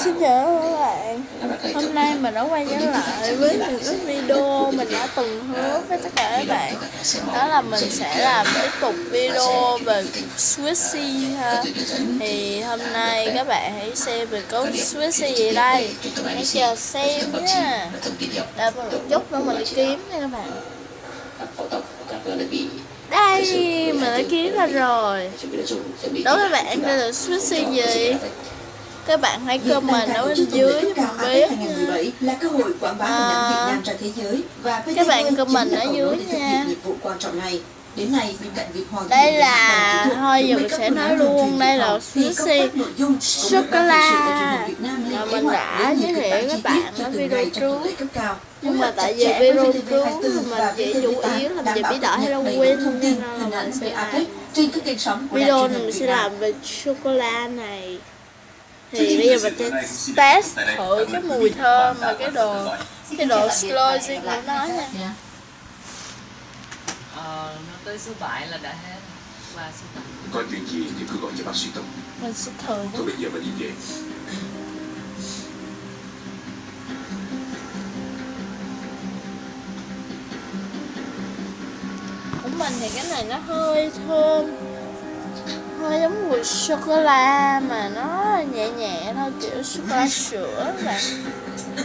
Xin chào các bạn. Hôm nay mình đã quay trở lại với một cái video mình đã từng hứa với tất cả các bạn. Đó là mình sẽ làm tiếp tục video về Swissy ha. Thì hôm nay các bạn hãy xem mình có Swissy gì đây. Hãy chờ xem nha. Đợi một chút nữa mình đi kiếm nha các bạn. Đây, mình đã kiếm ra rồi. Đố các bạn đây là Swissy gì? Các bạn hãy comment ở bên dưới cho mình biết nha. Các bạn comment ở dưới nha. Đây là thôi giờ mình sẽ nói luôn, đây là Swissy sô-cô-la mà mình đã giới thiệu các bạn ở video trước. Nhưng mà tại vì video trước mình chỉ chủ yếu làm về bí đỏ Halloween nên là mình sẽ làm video này, mình sẽ làm về sô-cô-la này. Thì bây giờ mình sẽ test thử cái mùi thơm và cái độ slow của nó nha. Nó tới số 7 là đã hết. Qua số 8. Có chuyện gì thì cứ gọi cho bác sĩ Tùng. Mình sẽ thử. Thôi bây giờ mình đi về. Của mình thì cái này nó hơi thơm, hơi giống mùi sô-cô-la mà nó nhẹ nhẹ thôi, kiểu sô-cô-la sữa bạn.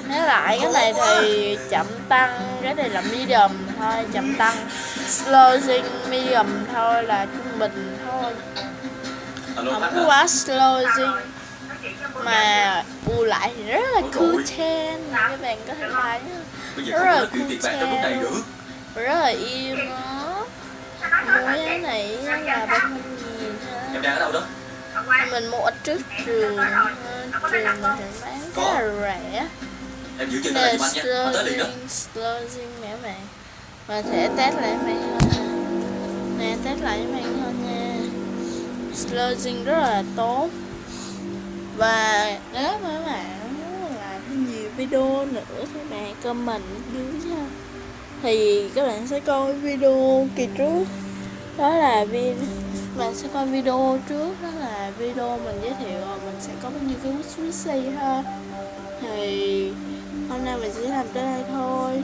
Nếu lại cái này thì chậm tăng, cái này là medium thôi, chậm tăng. Slow medium thôi, là trung bình thôi, không có quá slow. Mà bù lại thì rất là cool ten, các bạn có thể thấy rất là cool ten, rất là im đó. Mua cái này là 30.000 ha. Em đang ở đâu đó? Mình mua ở trước trường, trường mình thì bán khá là rẻ. Em giữ chân lại giùm anh nha, anh tới liền đó. Slow mẹ bạn. Và sẽ test lại mày thôi. Nè, test lại với mày thôi nha. Slow rất là tốt. Và nếu mà các bạn muốn làm thêm nhiều video nữa thì các bạn comment dưới nha. Thì các bạn sẽ coi video kỳ trước. Đó là bạn sẽ coi video trước, đó là video mình giới thiệu rồi mình sẽ có bao nhiêu cái Swissy ha. Thì hôm nay mình sẽ làm tới đây thôi.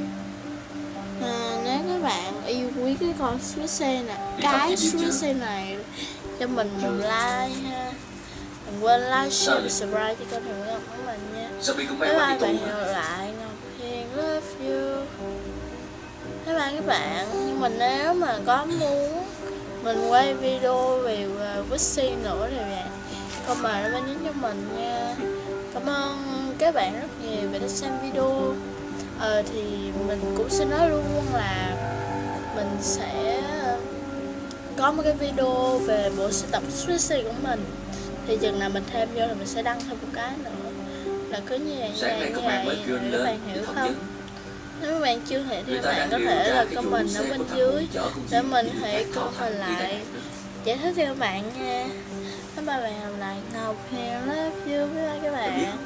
Nếu các bạn yêu quý cái con Swissy này, cái Swissy này, cho mình một like ha. Đừng quên like, share và subscribe cho kênh Huyền Ngọc của mình nha. Bye bye bạn, hẹn gặp lại. Ngọc Hiền love you. Bye bye các bạn. Nhưng mà nếu mà có muốn mình quay video về Swissy nữa thì bạn comment ở bên dưới cho mình nha. Cảm ơn các bạn rất nhiều vì đã xem video. Thì mình cũng xin nói luôn là mình sẽ có một cái video về bộ sưu tập Swissy của mình. Thì chừng nào mình thêm vô là mình sẽ đăng thêm một cái nữa, là cứ như vậy các bạn hiểu không? Nếu các bạn chưa hiểu thì các bạn có thể là comment ở bên dưới để mình hãy comment lại giải thích cho các bạn nha. Các bạn làm lại Ngọc Hiền love you với các bạn.